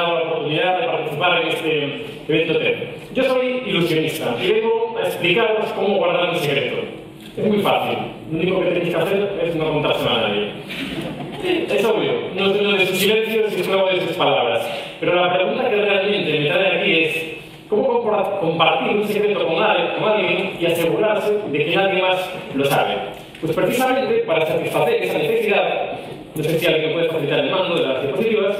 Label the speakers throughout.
Speaker 1: dado la oportunidad de participar en este evento TED. Yo soy ilusionista y vengo a explicaros cómo guardar un secreto. Es muy fácil, lo único que tenéis que hacer es no contárselo a nadie. Es obvio, no es uno de sus silencios y esclavo de sus palabras. Pero la pregunta que realmente me trae aquí es ¿cómo compartir un secreto con alguien y asegurarse de que nadie más lo sabe? Pues precisamente para satisfacer esa necesidad, no sé si alguien puede facilitar el mando de las diapositivas,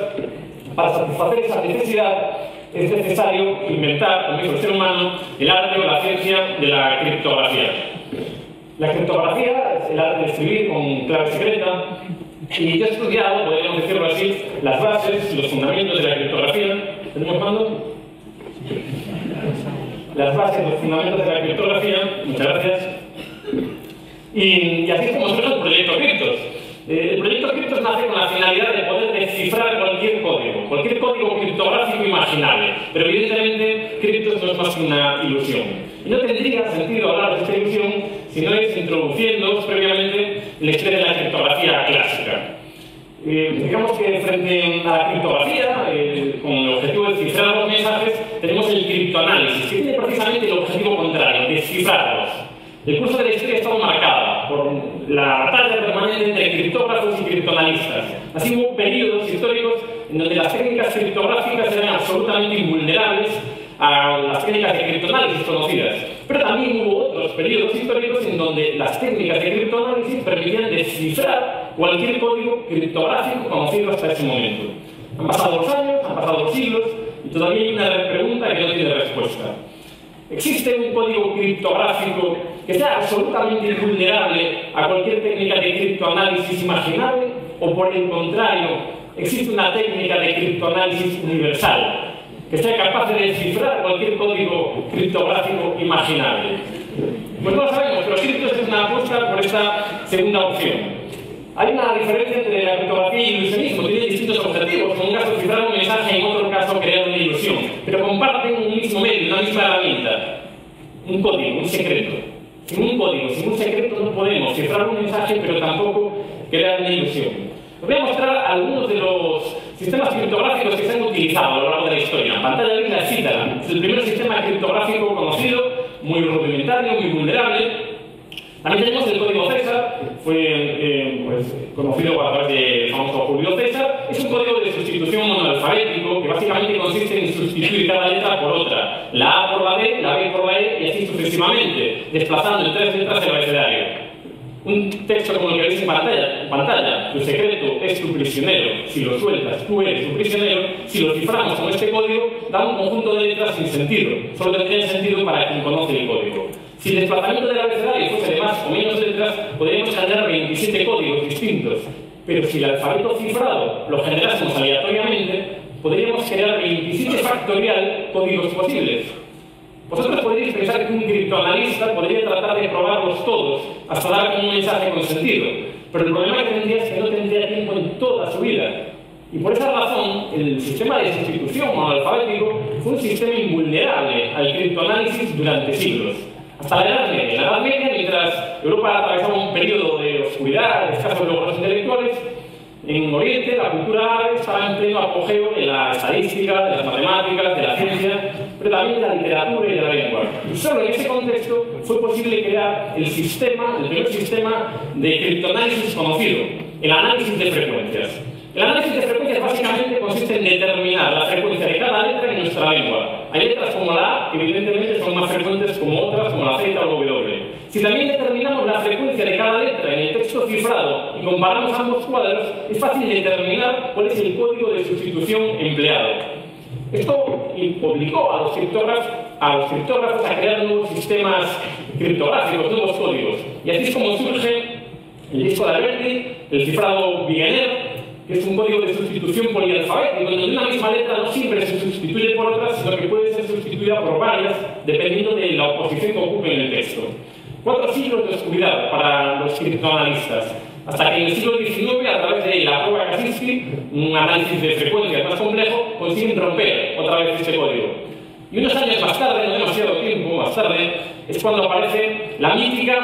Speaker 1: para satisfacer esa necesidad es necesario inventar, como dijo el ser humano, el arte o la ciencia de la criptografía. La criptografía es el arte de escribir con clave secreta, y yo he estudiado, podríamos decirlo así, las bases, los fundamentos de la criptografía. ¿Tenemos mando? Las bases, los fundamentos de la criptografía. Muchas gracias. Y así es como surge el proyecto Cryptos. El proyecto Cryptos nace con la finalidad de poder descifrar cualquier código criptográfico imaginable. Pero evidentemente Cryptos no es más que una ilusión. Y no tendría sentido hablar de esta ilusión si no es introduciendo previamente la historia de la criptografía clásica. Digamos que frente a la criptografía, con el objetivo de descifrar los mensajes, tenemos el criptoanálisis, que tiene precisamente el objetivo contrario, descifrarlos. El curso de la historia ha estado marcada por la batalla permanente entre criptógrafos y criptoanalistas. Así hubo periodos históricos en donde las técnicas criptográficas eran absolutamente invulnerables a las técnicas de criptoanálisis conocidas. Pero también hubo otros periodos históricos en donde las técnicas de criptoanálisis permitían descifrar cualquier código criptográfico conocido hasta ese momento. Han pasado los años, han pasado los siglos y todavía hay una pregunta que no tiene respuesta. ¿Existe un código criptográfico que sea absolutamente invulnerable a cualquier técnica de criptoanálisis imaginable? ¿O por el contrario, existe una técnica de criptoanálisis universal que sea capaz de descifrar cualquier código criptográfico imaginable? Pues no lo sabemos, pero Cryptos es una apuesta por esta segunda opción. Hay una diferencia entre la criptografía y el ilusionismo. Tienen distintos objetivos. En un caso, cifrar un mensaje, en otro caso, crear una ilusión. Pero comparten un mismo medio, una misma herramienta. Un código, un secreto. Sin un código, sin un secreto, no podemos cifrar un mensaje, pero tampoco crear una ilusión. Os voy a mostrar algunos de los sistemas criptográficos que se han utilizado a lo largo de la historia. En pantalla de la Cítara. Es el primer sistema criptográfico conocido, muy rudimentario, muy vulnerable. También tenemos el código César, fue conocido a través del famoso Julio César. Es un código de sustitución monoalfabético que básicamente consiste en sustituir cada letra por otra. La A por la B, la B por la E y así sucesivamente, desplazando en 3 letras el abecedario. Un texto como el que veis en pantalla, tu secreto es tu prisionero, si lo sueltas tú eres tu prisionero, si lo ciframos con este código, da un conjunto de letras sin sentido, solo tendría sentido para quien conoce el código. Si el desplazamiento del abecedario fuese de más o menos letras, podríamos generar 27 códigos distintos, pero si el alfabeto cifrado lo generásemos aleatoriamente, podríamos crear 27 factorial códigos posibles. Vosotros podríais pensar que un criptoanalista podría tratar de probarlos todos hasta dar con un mensaje con sentido, pero el problema que tendría es que no tendría tiempo en toda su vida. Y por esa razón, el sistema de sustitución monoalfabético fue un sistema invulnerable al criptoanálisis durante siglos. Hasta la Edad Media. En la Edad Media, mientras Europa atravesaba un periodo de oscuridad, de escasos logros intelectuales, en Oriente la cultura árabe estaba en pleno apogeo de la estadística, de las matemáticas, de la ciencia, pero también de la literatura y de la lengua. Y solo en ese contexto fue posible crear el primer sistema de criptoanálisis conocido, el análisis de frecuencias. El análisis de frecuencias básicamente consiste en determinar la frecuencia de cada letra en nuestra lengua. Hay letras como la A que evidentemente son más frecuentes como otras, como la Z o la W. Si también determinamos la frecuencia de cada letra en el texto cifrado y comparamos ambos cuadros, es fácil determinar cuál es el código de sustitución empleado. Esto obligó a los criptógrafos a crear nuevos sistemas criptográficos, nuevos códigos. Y así es como surge el disco de Alberti, el cifrado Wegener, que es un código de sustitución polialfabético, en donde una misma letra no siempre se sustituye por otra, sino que puede ser sustituida por varias, dependiendo de la oposición que ocupe en el texto. 4 siglos de oscuridad para los criptoanalistas, hasta que en el siglo XIX, a través de la prueba Kaczynski, un análisis de frecuencias más complejo, consiguen romper otra vez este código. Y unos años más tarde, no demasiado tiempo más tarde, es cuando aparece la mítica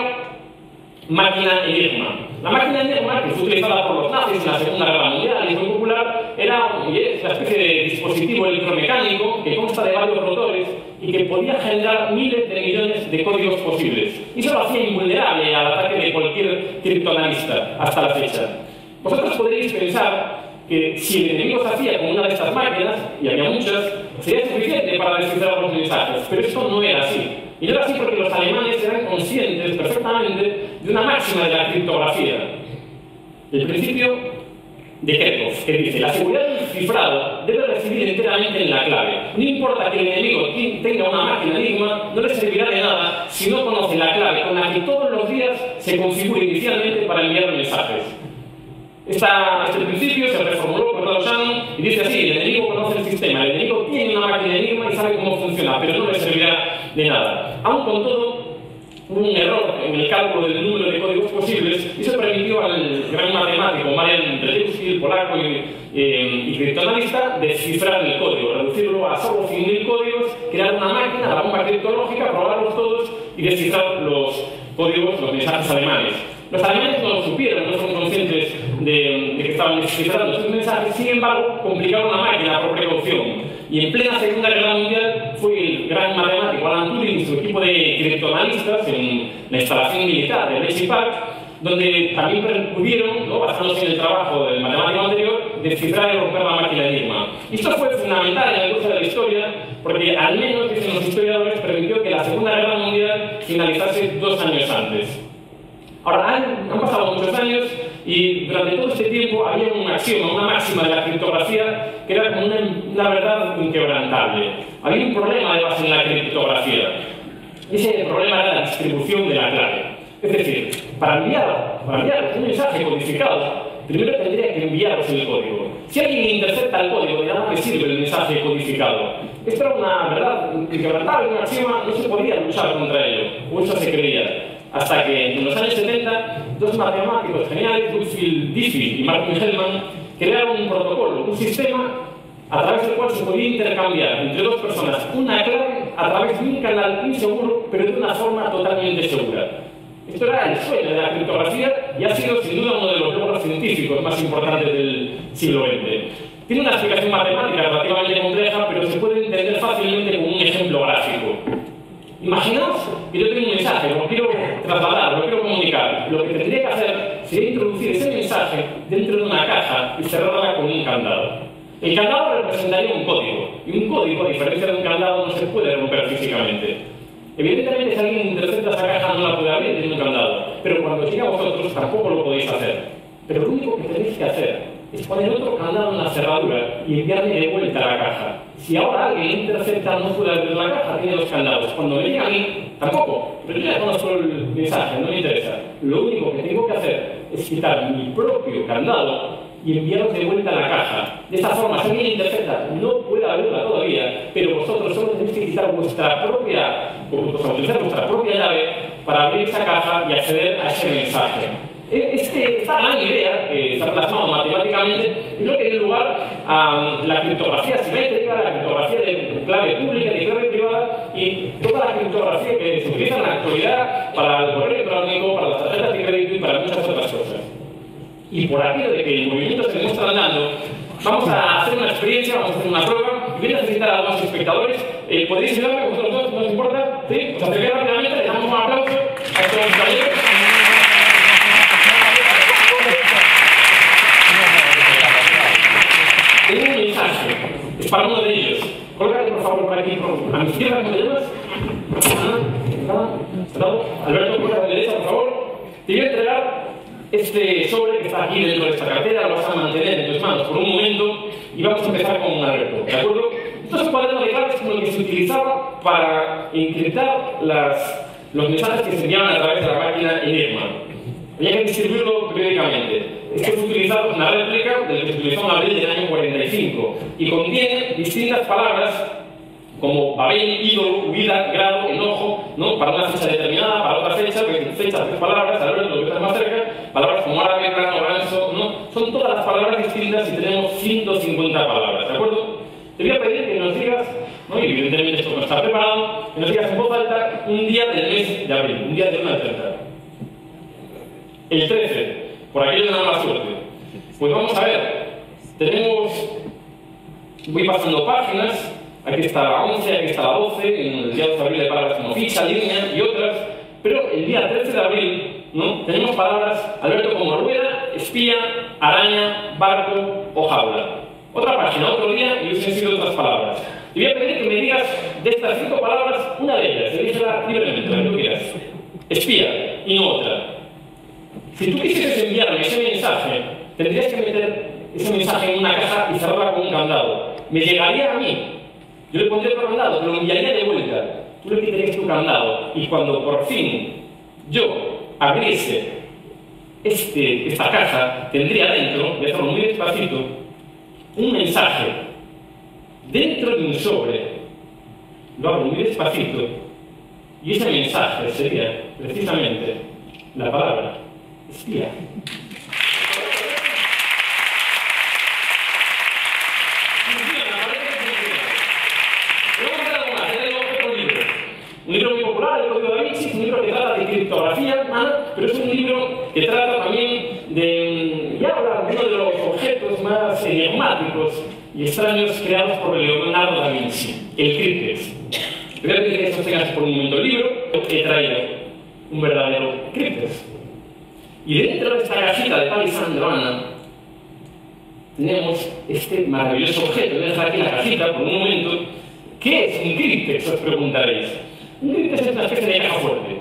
Speaker 1: máquina Enigma. La máquina Enigma, que fue utilizada por los nazis en la Segunda Guerra Mundial y fue popular, era una especie de dispositivo electromecánico que consta de varios rotores y que podía generar miles de millones de códigos posibles. Y eso lo hacía invulnerable al ataque de cualquier criptoanalista hasta la fecha. Vosotros podréis pensar que si el enemigo se hacía con una de estas máquinas, y había muchas, sería suficiente para descifrar los mensajes, pero esto no era así. Y no era así porque los alemanes eran conscientes perfectamente de una máxima de la criptografía. El principio de Kerckhoff, que dice: la seguridad del cifrado debe residir enteramente en la clave. No importa que el enemigo tenga una máquina Enigma, no le servirá de nada si no conoce la clave con la que todos los días se configura inicialmente para enviar mensajes. Este principio se reformuló por Rado Shannon y dice así: el enemigo conoce el sistema, el enemigo tiene una máquina Enigma y sabe cómo funciona, pero no le servirá de nada. Aun con todo, hubo un error en el cálculo del número de códigos posibles y eso permitió al gran matemático Marian Rejewski, polaco y criptoanalista, descifrar el código, reducirlo a solo 100.000 códigos, crear una máquina, la bomba criptológica, probarlos todos y descifrar los códigos, los mensajes alemanes. Los alemanes no lo supieron, no son conscientes de que estaban descifrando sus mensajes, sin embargo, complicaron la máquina por precaución. Y en plena Segunda Guerra Mundial fue el gran matemático Alan Turing y su equipo de criptoanalistas en la instalación militar de Bletchley Park, donde también pudieron, ¿no?, basándose en el trabajo del matemático anterior, descifrar y romper la máquina Enigma. Y esto fue fundamental en el curso de la historia, porque al menos, dicen los historiadores, permitió que la Segunda Guerra Mundial finalizase 2 años antes. Ahora, han pasado muchos años y durante todo este tiempo había un axioma, una máxima de la criptografía que era como una verdad inquebrantable. Había un problema de base en la criptografía. Ese problema era la distribución de la clave. Es decir, para enviar un mensaje codificado, primero tendría que enviaros el código. Si alguien intercepta el código, de nada me sirve el mensaje codificado. Esto era una verdad inquebrantable, un axioma, no se podía luchar contra ello, o eso se creía. Hasta que en los años 70, 2 matemáticos geniales, Whitfield Diffie y Martin Hellman, crearon un protocolo, un sistema a través del cual se podía intercambiar entre 2 personas una clave a través de un canal inseguro, pero de una forma totalmente segura. Esto era el sueño de la criptografía y ha sido sin duda uno de los logros científicos más importantes del siglo XX. Tiene una explicación matemática relativamente compleja, pero se puede entender fácilmente con un ejemplo gráfico. Imaginaos que yo tengo un mensaje, lo quiero trasladar, lo quiero comunicar. Lo que tendría que hacer sería introducir ese mensaje dentro de una caja y cerrarla con un candado. El candado representaría un código, y un código, a diferencia de un candado, no se puede romper físicamente. Evidentemente, si alguien intercepta esa caja, no la puede abrir, tiene un candado. Pero cuando llegue a vosotros, tampoco lo podéis hacer. Pero lo único que tenéis que hacer es poner otro candado en la cerradura y enviarme de vuelta a la caja. Si ahora alguien intercepta, no puede abrir la caja, tiene los candados. Cuando me diga a mí, tampoco. Pero yo ya conozco el mensaje, no me interesa. Lo único que tengo que hacer es quitar mi propio candado y enviaros de vuelta a la caja. De esta forma, si alguien intercepta, no puede abrirla todavía, pero vosotros solo tenéis que quitar vuestra propia, utilizar vuestra propia llave para abrir esa caja y acceder a ese mensaje. Esta gran idea, que está plasmada matemáticamente, es lo que dio lugar a la criptografía simétrica, la criptografía de clave pública, de clave privada y toda la criptografía que se utiliza en la actualidad para el correo electrónico, para las tarjetas de crédito y para muchas otras cosas. Y por aquello de que el movimiento se muestra andando, vamos a hacer una experiencia, vamos a hacer una prueba y voy a necesitar a los espectadores. ¿Podéis ayudarme vosotros dos? ¿No os importa? ¿Sí? Os acerqué rápidamente, le damos un aplauso a estos compañeros. Tengo un mensaje, es para uno de ellos. Cólgate por favor por aquí, a mi izquierda, ¿cómo te llamas? Alberto, por la derecha, por favor. Te voy a entregar este sobre que está aquí dentro de esta cartera, lo vas a mantener en tus manos por un momento y vamos a empezar con Alberto, ¿de acuerdo? Esto es un cuaderno de claves como el que se utilizaba para encriptar los mensajes que se enviaban a través de la máquina Enigma. Había que distribuirlo periódicamente. Esto es utilizado en una réplica del que se utilizó en abril del año 45 y contiene distintas palabras como papel, ídolo, huida, grado, enojo, ¿no?, para una fecha determinada, para otra fecha, fechas, 3 palabras, Alberto, lo que está más cerca, palabras como árabe, plano, ganso, ¿no? Son todas las palabras distintas y tenemos 150 palabras, ¿de acuerdo? Te voy a pedir que nos digas, ¿no?, y evidentemente esto no está preparado, que nos digas en voz alta un día del mes de abril, un día del 1 al 30. El 13. por aquello de la mala suerte. Pues vamos a ver, voy pasando páginas, aquí está la 11, aquí está la 12, en el día 2 de abril hay palabras como ficha, línea y otras, pero el día 13 de abril, ¿no?, tenemos palabras, Alberto, como rueda, espía, araña, barco o jaula. Otra página, otro día, y hubiesen sido otras palabras. Y voy a pedir que me digas de estas 5 palabras, una de ellas, elígela libremente, la que tú quieras. Espía, y no otra. Si tú quisieras enviarme ese mensaje, tendrías que meter ese mensaje en una caja y cerrarla con un candado. Me llegaría a mí. Yo le pondría otro candado, pero lo enviaría de vuelta. Tú le quitarías tu candado. Y cuando por fin yo abriese esta caja, tendría dentro, voy a hacerlo muy despacito, un mensaje dentro de un sobre. Lo abro muy despacito. Y ese mensaje sería precisamente la palabra espía. Un libro muy popular, El Código Da Vinci, un libro que trata de criptografía humana, pero es un libro que trata también de, ya hablar de uno de los objetos más enigmáticos y extraños creados por Leonardo da Vinci, el críptex. Voy a pedir que sostengas por un momento el libro, he traído un verdadero críptex. Y dentro de esta cajita de Palisandro Ana tenemos este maravilloso objeto. Voy a dejar aquí la cajita por un momento. ¿Qué es un críptex? Os preguntaréis. Un críptex es una especie de caja fuerte.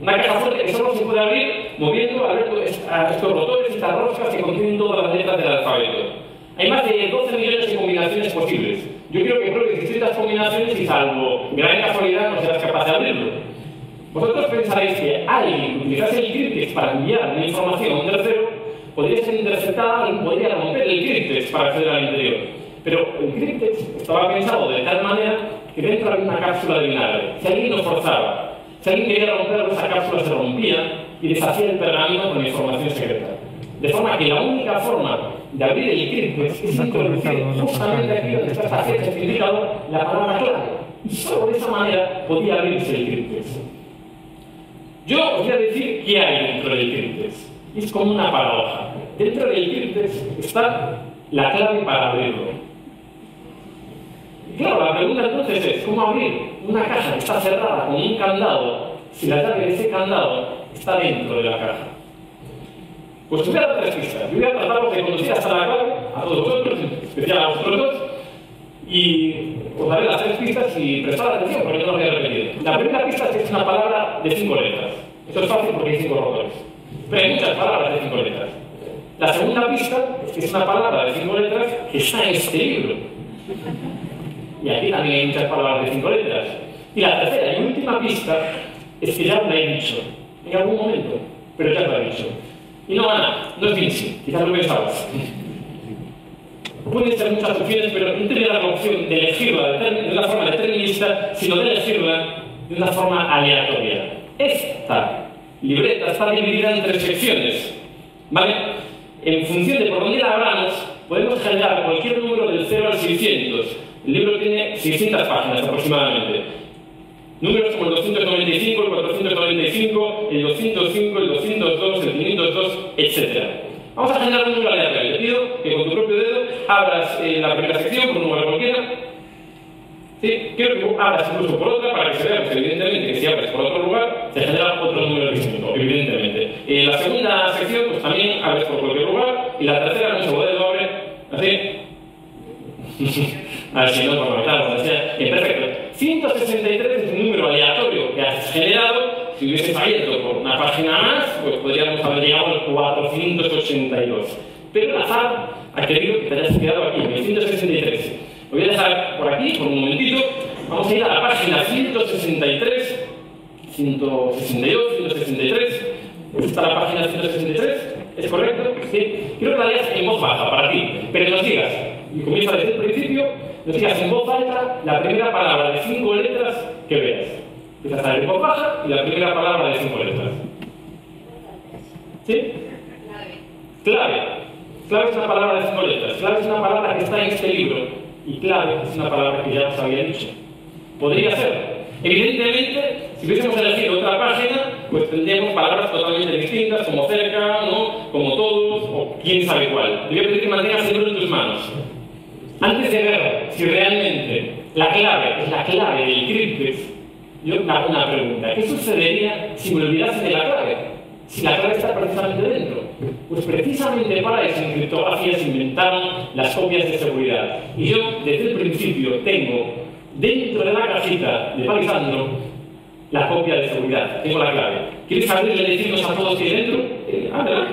Speaker 1: Una caja fuerte que solo se puede abrir moviendo a estos rotores, estas roscas que contienen todas las letras del alfabeto. Hay más de 12 millones de combinaciones posibles. Yo creo que pruebes distintas combinaciones y, salvo gran casualidad, no serás capaz de abrirlo. Vosotros pensaréis que alguien que utilizase el críptex para enviar una información a un tercero podría ser interceptada y podría romper el críptex para acceder al interior. Pero el críptex estaba pensado de tal manera que dentro había una cápsula de vinagre. Si alguien lo forzaba, si alguien quería romperlo, esa cápsula se rompía y deshacía el pergamino con la información secreta. De forma que la única forma de abrir el críptex es introducir justamente aquí donde está esta flecha que indica la palabra clave. Y solo de esa manera podía abrirse el críptex. Yo os voy a decir qué hay dentro del críptex. Es como una paradoja. Dentro del críptex está la clave para abrirlo. Y claro, la pregunta entonces es, ¿cómo abrir una caja que está cerrada con un candado si la llave de ese candado está dentro de la caja? Pues os voy a dar 3 pistas. Yo voy a trataros de conducir hasta la clave, a todos vosotros, en especial a vosotros dos, y os daré las 3 pistas y prestad atención porque no lo voy a repetir. La primera pista es que es una palabra de 5 letras. Esto es fácil porque hay 5 rotores. Pero hay muchas palabras de 5 letras. La segunda pista es que es una palabra de 5 letras que está en este libro. Y aquí también hay muchas palabras de 5 letras. Y la tercera y última pista es que ya os la he dicho en algún momento, pero ya os la he dicho. Y no, Ana, no es Vinci, quizás lo pensabas. Pueden ser muchas opciones, pero no te voy a dar la opción de elegirla de una forma determinista, sino de elegirla de una forma aleatoria. Esta libreta está dividida en 3 secciones, ¿vale? En función de por dónde la abramos, podemos generar cualquier número del 0 al 600. El libro tiene 600 páginas aproximadamente. Números como el 295, el 495, el 205, el 202, el 502, etc. Vamos a generar un número aleatorio. Te pido que con tu propio dedo abras la primera sección por un número cualquiera. ¿Sí? Quiero que abras incluso por otra para que se vea, pues, evidentemente, que si abres por otro lugar, se genera otro número distinto, evidentemente. La segunda sección, pues también abres por cualquier lugar. Y la tercera, con su dedo abre así. A ver si no, por claro, o sea, perfecto. 163 es un número aleatorio que has generado. Si hubieses abierto por una página más, pues podríamos haber llegado al 482. Pero el azar ha querido que te hayas quedado aquí, en el 163. Lo voy a dejar por aquí, por un momentito. Vamos a ir a la página 163, 162, 163. ¿Esta está la página 163? ¿Es correcto? Sí. Quiero que la leas en voz baja para ti, pero nos digas, y comienza desde el principio, nos digas en voz alta la primera palabra de 5 letras que veas. Empiezas a leer en voz baja y la primera palabra de 5 letras. ¿Sí? Clave. Clave es una palabra de 5 letras. Clave es una palabra que está en este libro. Y clave es una palabra que ya os había dicho. Podría ser. Evidentemente, si hubiésemos elegido otra página, pues tendríamos palabras totalmente distintas, como cerca, ¿no? Como todos, o quién sabe cuál. Te voy a pedir que mantengas siempre en tus manos. Antes de ver si realmente la clave es la clave del críptex, yo me hago una pregunta. ¿Qué sucedería si me olvidase de la clave? Si la clave está precisamente dentro. Pues precisamente para eso en criptografía se inventaron las copias de seguridad. Y yo desde el principio tengo dentro de la cajita de Palisandro la copia de seguridad. Tengo la clave. ¿Quieres abrirle y decirnos a todos que hay dentro? Ándale.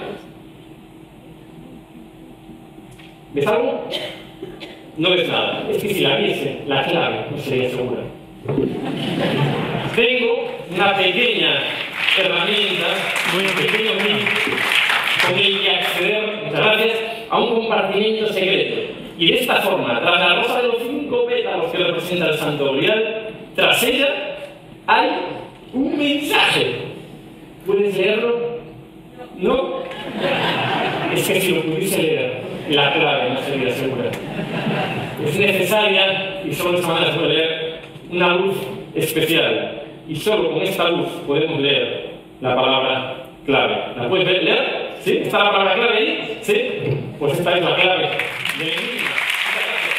Speaker 1: ¿Ves algo? No ves nada. Es que si la viese, la clave no sería segura. Tengo una pequeña herramienta, un pequeño link con el que acceder, muchas gracias, a un compartimento secreto. Y de esta forma, tras la rosa de los 5 pétalos que representa el Santo Grial, tras ella hay un mensaje. ¿Puedes leerlo? ¿No? Es que si lo pudiese leer, la clave no sería segura. Es necesaria, y solo de esta manera se puede leer, una luz especial. Y solo con esta luz podemos leer la palabra clave. ¿La puedes leer? ¿Sí? ¿Está la palabra clave ahí? ¿Sí? Pues esta es la clave de enigma. Muchas gracias.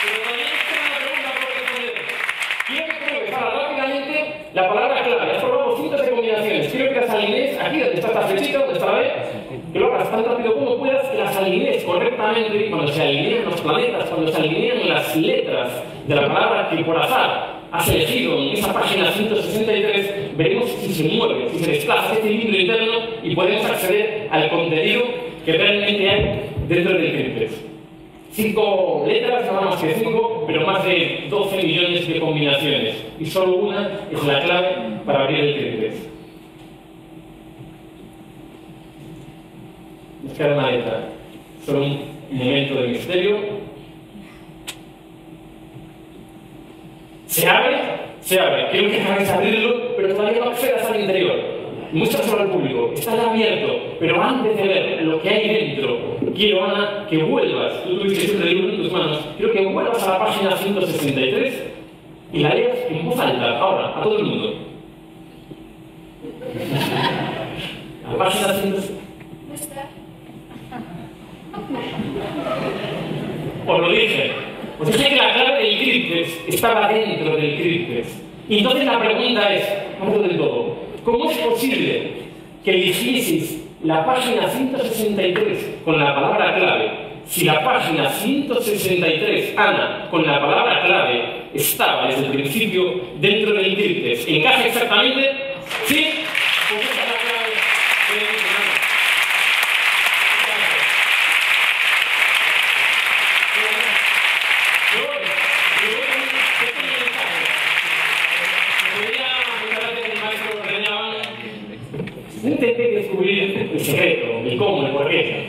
Speaker 1: Pero también tengo una pregunta por responder. Quiero que pruebes ahora rápidamente la palabra clave. Has probado cientos de combinaciones. Quiero que las alinees aquí donde está esta flechita, donde está la B. Que lo hagas tan rápido como puedas, que las alinees correctamente. Cuando se alinean los planetas, cuando se alinean las letras de la palabra que por azar has elegido en esa página 163, veremos si se mueve, si se desplaza este libro interno y podemos acceder al contenido que realmente hay dentro del críptex. 5 letras, nada más que 5, pero más de 12 millones de combinaciones. Y solo una es la clave para abrir el críptex. Nos queda una letra. Solo un momento de misterio. ¿Se abre? Se abre. Quiero que hagáis abrirlo, pero todavía no accedas al interior. Muéstraselo al público. Está ya abierto, pero antes de ver lo que hay dentro, quiero, Ana, que vuelvas. Tú tuviste siempre el libro en tus manos. Quiero que vuelvas a la página 163 y la leas en voz alta, ahora, a todo el mundo. La página 163. Os lo dije. Os dije que la clave del críptex estaba dentro del críptex. Y entonces la pregunta es, antes de todo, ¿cómo es posible que eligieseis la página 163 con la palabra clave si la página 163, Ana, con la palabra clave estaba desde el principio dentro del críptex? ¿Encaja exactamente? ¿Sí? Pues esa es la clave del críptex. Intenté descubrir el secreto, el cómo, el porqué.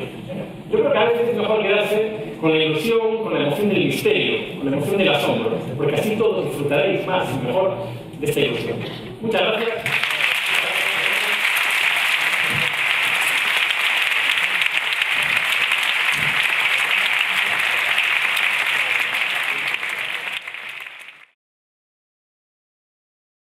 Speaker 1: Yo creo que a veces es mejor quedarse con la ilusión, con la emoción del misterio, con la emoción del asombro, porque así todos disfrutaréis más y mejor de esta ilusión. Muchas gracias.